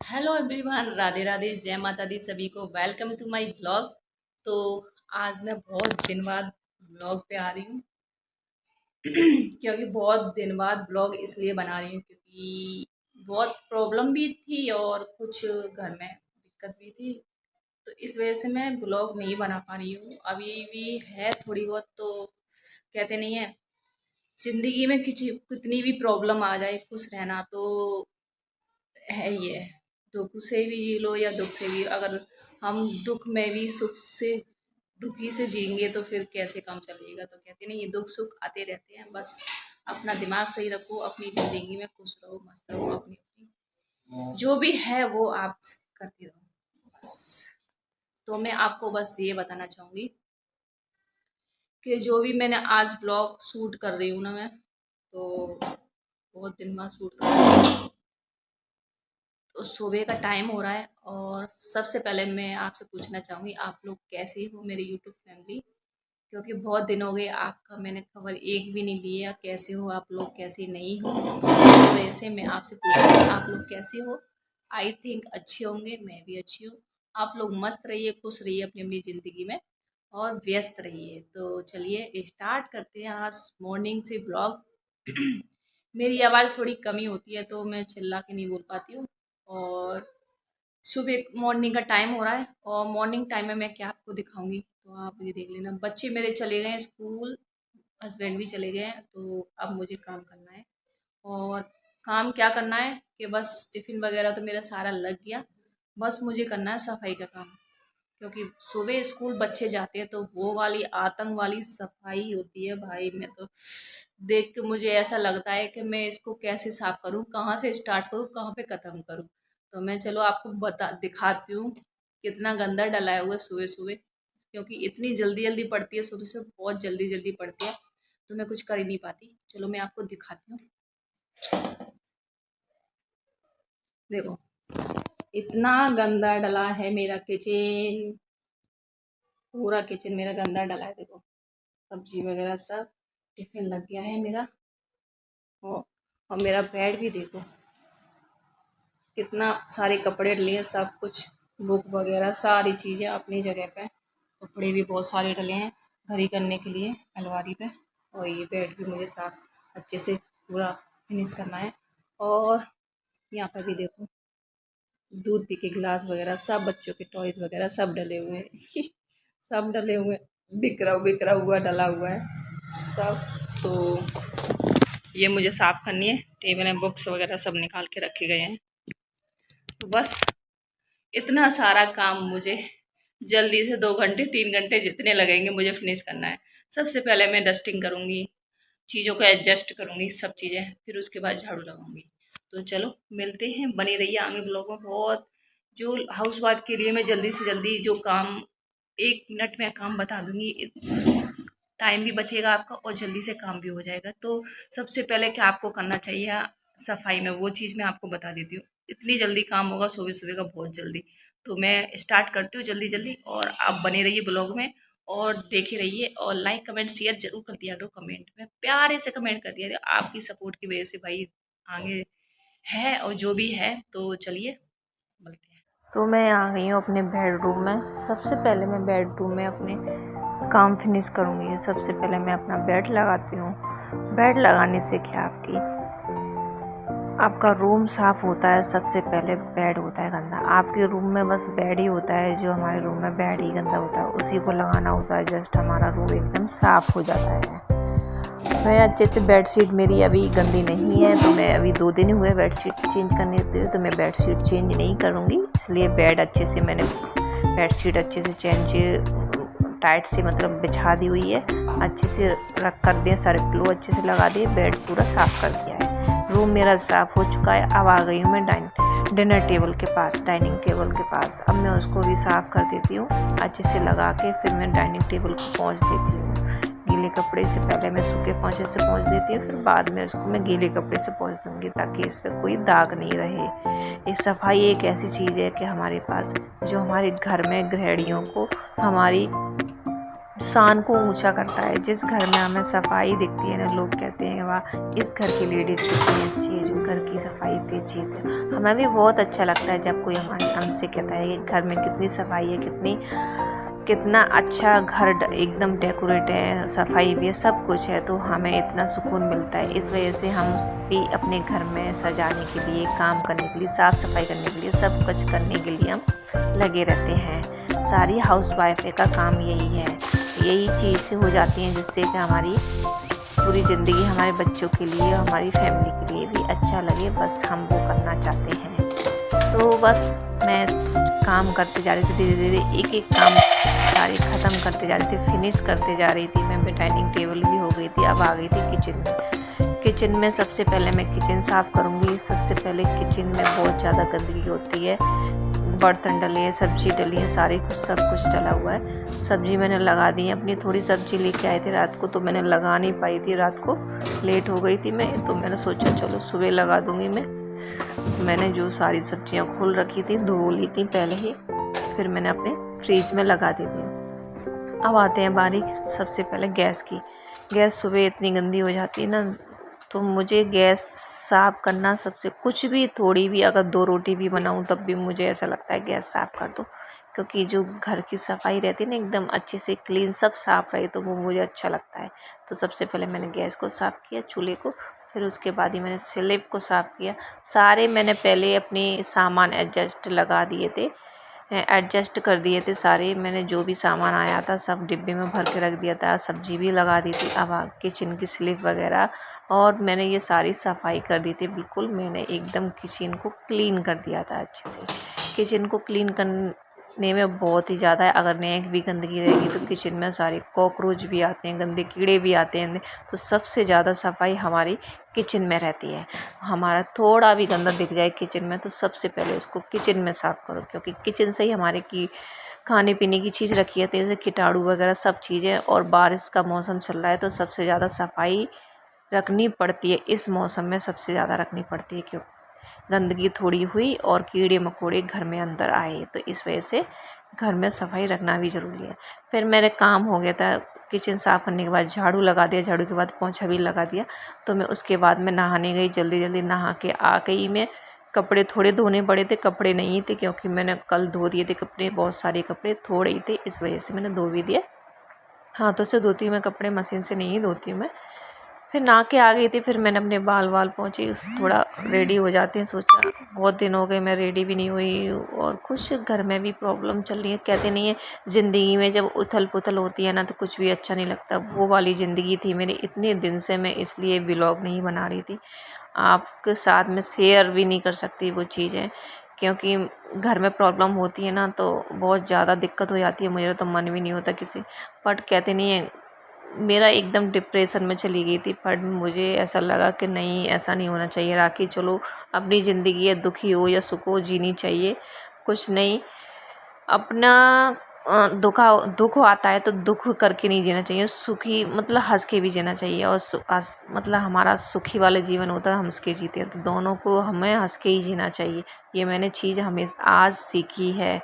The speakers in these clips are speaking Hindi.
हेलो एवरीवन, राधे राधे, जय माता दी सभी को। Welcome to my blog. तो आज मैं बहुत दिन बाद ब्लॉग पे आ रही हूँ क्योंकि बहुत दिन बाद ब्लॉग इसलिए बना रही हूँ क्योंकि बहुत प्रॉब्लम भी थी और कुछ घर में दिक्कत भी थी। तो इस वजह से मैं ब्लॉग नहीं बना पा रही हूँ। अभी भी है थोड़ी बहुत, तो कहते नहीं है, जिंदगी में कितनी भी प्रॉब्लम आ जाए, खुश रहना तो है ही है। दुख से भी जी लो या दुख से भी, अगर हम दुख में भी सुख से दुखी से जिएंगे तो फिर कैसे काम चलेगा। तो कहते नहीं, ये दुख सुख आते रहते हैं, बस अपना दिमाग सही रखो, अपनी ज़िंदगी में खुश रहो, मस्त रहो, अपनी अपनी जो भी है वो आप करते रहो बस। तो मैं आपको बस ये बताना चाहूँगी कि जो भी मैंने आज ब्लॉग शूट कर रही हूँ ना मैं, तो बहुत दिन बाद शूट कर रही हूँ। तो सुबह का टाइम हो रहा है और सबसे पहले मैं आपसे पूछना चाहूँगी, आप लोग कैसे हो मेरी यूट्यूब फैमिली? क्योंकि बहुत दिन हो गए, आपका मैंने खबर एक भी नहीं लिया, कैसे हो आप लोग, कैसे नहीं हो। तो वैसे मैं आपसे पूछ रही हूँ, आप लोग कैसे हो? आई थिंक अच्छे होंगे, मैं भी अच्छी हूँ। आप लोग मस्त रहिए, खुश रहिए अपनी अपनी ज़िंदगी में और व्यस्त रहिए। तो चलिए स्टार्ट करते हैं आज मॉर्निंग से ब्लॉग। मेरी आवाज़ थोड़ी कमी होती है तो मैं चिल्ला के नहीं बोल पाती हूँ। और सुबह मॉर्निंग का टाइम हो रहा है और मॉर्निंग टाइम में मैं क्या आपको दिखाऊंगी, तो आप ये देख लेना। बच्चे मेरे चले गए हैं स्कूल, हस्बैंड भी चले गए हैं, तो अब मुझे काम करना है। और काम क्या करना है कि बस टिफ़िन वगैरह तो मेरा सारा लग गया, बस मुझे करना है सफाई का काम। क्योंकि सुबह स्कूल बच्चे जाते हैं तो वो वाली आतंक वाली सफाई होती है भाई, मैं तो देख के मुझे ऐसा लगता है कि मैं इसको कैसे साफ करूं, कहाँ से स्टार्ट करूं, कहाँ पे ख़त्म करूं। तो मैं चलो आपको बता दिखाती हूँ कितना गंदा डलाया हुआ है सुबह सुबह। क्योंकि इतनी जल्दी जल्दी पड़ती है, सुबह से बहुत जल्दी जल्दी पड़ती है, तो मैं कुछ कर ही नहीं पाती। चलो मैं आपको दिखाती हूँ। देखो, इतना गंदा डला है मेरा किचन, पूरा किचन मेरा गंदा डला है। देखो, सब्जी वगैरह सब, टिफिन लग गया है मेरा। और और मेरा बेड भी देखो, कितना सारे कपड़े डले हैं, सब कुछ बुक वगैरह सारी चीज़ें अपनी जगह पे। कपड़े भी बहुत सारे डले हैं भरी करने के लिए अलमारी पे। और ये बेड भी मुझे साफ अच्छे से पूरा फिनिश करना है। और यहाँ पर भी देखो, दूध पी के गिलास वगैरह सब, बच्चों के टॉयज वगैरह सब डले हुए हैं सब डले हुए, बिखरा बिखरा हुआ डला हुआ है सब। तो ये मुझे साफ करनी है। टेबल में बुक्स वगैरह सब निकाल के रखे गए हैं। तो बस इतना सारा काम मुझे जल्दी से 2 घंटे 3 घंटे जितने लगेंगे मुझे फिनिश करना है। सबसे पहले मैं डस्टिंग करूँगी, चीज़ों को एडजस्ट करूँगी सब चीज़ें, फिर उसके बाद झाड़ू लगाऊंगी। तो चलो मिलते हैं, बने रहिए आगे ब्लॉग में। बहुत जो हाउस वाइफ के लिए मैं जल्दी से जल्दी जो काम 1 मिनट में काम बता दूंगी, टाइम भी बचेगा आपका और जल्दी से काम भी हो जाएगा। तो सबसे पहले क्या आपको करना चाहिए सफाई में, वो चीज़ मैं आपको बता देती हूँ। इतनी जल्दी काम होगा सुबह सुबह का, बहुत जल्दी। तो मैं स्टार्ट करती हूँ जल्दी जल्दी, और आप बने रहिए ब्लॉग में और देखे रहिए। और लाइक कमेंट शेयर जरूर कर दिया करो, कमेंट में प्यारे से कमेंट कर दिया करो। आपकी सपोर्ट की वजह से भाई आगे है, और जो भी है। तो चलिए मिलते हैं। तो मैं आ गई हूँ अपने बेडरूम में। सबसे पहले मैं बेडरूम में अपने काम फिनिश करूँगी। सबसे पहले मैं अपना बेड लगाती हूँ। बेड लगाने से क्या आपका रूम साफ़ होता है। सबसे पहले बेड होता है गंदा, आपके रूम में बस बेड ही होता है, जो हमारे रूम में बेड ही गंदा होता है, उसी को लगाना होता है, जस्ट हमारा रूम एकदम साफ़ हो जाता है। मैं अच्छे से, बेडशीट मेरी अभी गंदी नहीं है, तो मैं अभी 2 दिन हुए बेडशीट चेंज करने होते हुए, तो मैं बेडशीट चेंज नहीं करूँगी। इसलिए बेड अच्छे से मैंने बेडशीट अच्छे से चेंज टाइट से मतलब बिछा दी हुई है, अच्छे से रख कर दिया, सारे पिलो अच्छे से लगा दिए, बेड पूरा साफ़ कर दिया है। रूम मेरा साफ़ हो चुका है। अब आ गई हूँ मैं डिनर टेबल के पास, डाइनिंग टेबल के पास। अब मैं उसको भी साफ़ कर देती हूँ अच्छे से लगा के। फिर मैं डाइनिंग टेबल को पोंछ देती हूँ। गीले कपड़े से पहले मैं सूखे पोंछे से पोंछ देती हूँ, फिर बाद में उसको मैं गीले कपड़े से पोंछ दूँगी, ताकि इस पर कोई दाग नहीं रहे। ये सफाई एक ऐसी चीज़ है कि हमारे पास, जो हमारे घर में गृहिणियों को हमारी शान को ऊंचा करता है। जिस घर में हमें सफाई दिखती है ना, लोग कहते हैं वाह इस घर की लेडीज़ कितनी अच्छी है, जो घर की सफाई इतनी अच्छी है। हमें भी बहुत अच्छा लगता है जब कोई हमसे कहता है कि घर में कितनी सफाई है, कितना अच्छा घर एकदम डेकोरेट है, सफाई भी है, सब कुछ है, तो हमें इतना सुकून मिलता है। इस वजह से हम भी अपने घर में सजाने के लिए, काम करने के लिए, साफ़ सफाई करने के लिए, सब कुछ करने के लिए हम लगे रहते हैं। सारी हाउसवाइफ का काम यही है, यही चीज़ हो जाती हैं जिससे कि हमारी पूरी ज़िंदगी हमारे बच्चों के लिए, हमारी फैमिली के लिए भी अच्छा लगे, बस हम वो करना चाहते हैं। तो बस मैं काम करते जा रही थी, धीरे धीरे एक एक काम सारे ख़त्म करते जा रही थी, फिनिश करते जा रही थी मैं। डाइनिंग टेबल भी हो गई थी, अब आ गई थी किचन में। किचन में सबसे पहले मैं किचन साफ़ करूँगी। सबसे पहले किचन में बहुत ज़्यादा गंदगी होती है, बर्तन डले हैं, सब्ज़ी डली है, सारे कुछ सब कुछ डला हुआ है। सब्ज़ी मैंने लगा दी है, अपनी थोड़ी सब्ज़ी लेके आए थे रात को, तो मैंने लगा नहीं पाई थी, रात को लेट हो गई थी मैं, तो मैंने सोचा चलो सुबह लगा दूँगी मैं। मैंने जो सारी सब्जियां खोल रखी थी, धो ली थी पहले ही, फिर मैंने अपने फ्रिज में लगा दी थी। अब आते हैं बारी सबसे पहले गैस की। गैस सुबह इतनी गंदी हो जाती है ना, तो मुझे गैस साफ़ करना सबसे, कुछ भी थोड़ी भी अगर 2 रोटी भी बनाऊं तब भी मुझे ऐसा लगता है गैस साफ़ कर दो, क्योंकि जो घर की सफाई रहती है ना, एकदम अच्छे से क्लीन सब साफ़ रहे तो वो मुझे अच्छा लगता है। तो सबसे पहले मैंने गैस को साफ़ किया, चूल्हे को, फिर उसके बाद ही मैंने स्लेब को साफ़ किया। सारे मैंने पहले अपने सामान एडजस्ट लगा दिए थे, एडजस्ट कर दिए थे सारे। मैंने जो भी सामान आया था सब डिब्बे में भर के रख दिया था, सब्जी भी लगा दी थी। अब किचन की स्लिप वगैरह और मैंने ये सारी सफाई कर दी थी बिल्कुल। मैंने एकदम किचन को क्लीन कर दिया था अच्छे से। किचन को क्लीन करने में बहुत ही ज़्यादा है, अगर नेक भी गंदगी रहेगी तो किचन में सारे कॉकरोच भी आते हैं, गंदे कीड़े भी आते हैं, तो सबसे ज़्यादा सफाई हमारी किचन में रहती है। हमारा थोड़ा भी गंदा दिख जाए किचन में तो सबसे पहले उसको किचन में साफ़ करो, क्योंकि किचन से ही हमारे की खाने पीने की चीज़ रखी है, जैसे कीटाणु वगैरह सब चीज़ें, और बारिश का मौसम चल रहा है तो सबसे ज़्यादा सफाई रखनी पड़ती है। इस मौसम में सबसे ज़्यादा रखनी पड़ती है, क्यों गंदगी थोड़ी हुई और कीड़े मकोड़े घर में अंदर आए, तो इस वजह से घर में सफाई रखना भी ज़रूरी है। फिर मेरे काम हो गया था, किचन साफ़ करने के बाद झाड़ू लगा दिया, झाड़ू के बाद पोंछा भी लगा दिया, तो मैं उसके बाद मैं नहाने गई। जल्दी जल्दी नहा के आ गई मैं। कपड़े थोड़े धोने पड़े थे, कपड़े नहीं थे, क्योंकि मैंने कल धो दिए थे कपड़े, बहुत सारे कपड़े थोड़े ही थे, इस वजह से मैंने धो भी दिए। हाथों से धोती हूँ मैं कपड़े, मशीन से नहीं धोती हूँ मैं। फिर नहा के आ गई थी, फिर मैंने अपने बाल पहुँची, थोड़ा रेडी हो जाते हैं, सोचा बहुत दिन हो गए मैं रेडी भी नहीं हुई, और कुछ घर में भी प्रॉब्लम चल रही है। कहते नहीं है ज़िंदगी में जब उथल पुथल होती है ना तो कुछ भी अच्छा नहीं लगता, वो वाली ज़िंदगी थी मेरी इतने दिन से। मैं इसलिए व्लॉग नहीं बना रही थी, आपके साथ में शेयर भी नहीं कर सकती वो चीज़ें, क्योंकि घर में प्रॉब्लम होती है ना तो बहुत ज़्यादा दिक्कत हो जाती है। मुझे तो मन भी नहीं होता किसी, बट कहते नहीं है, मेरा एकदम डिप्रेशन में चली गई थी, पर मुझे ऐसा लगा कि नहीं, ऐसा नहीं होना चाहिए राखी, चलो अपनी ज़िंदगी है, दुखी हो या सुख हो जीनी चाहिए, कुछ नहीं अपना दुख आता है तो दुख करके नहीं जीना चाहिए, सुखी मतलब हंस के भी जीना चाहिए, और मतलब हमारा सुखी वाला जीवन होता है, हम हंस के जीते हैं, तो दोनों को हमें हंस के ही जीना चाहिए। ये मैंने चीज़ हमें आज सीखी है,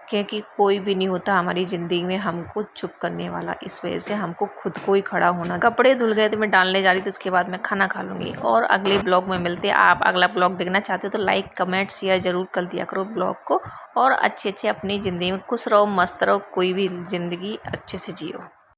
क्योंकि कोई भी नहीं होता हमारी ज़िंदगी में हमको चुप करने वाला, इस वजह से हमको खुद को ही खड़ा होना। कपड़े धुल गए थे, मैं डालने जा रही थी, उसके बाद मैं खाना खा लूँगी, और अगले ब्लॉग में मिलते हैं। आप अगला ब्लॉग देखना चाहते हो तो लाइक कमेंट शेयर ज़रूर कर दिया करो ब्लॉग को, और अच्छे अच्छे अपनी ज़िंदगी में खुश रहो, मस्त रहो, कोई भी ज़िंदगी अच्छे से जियो।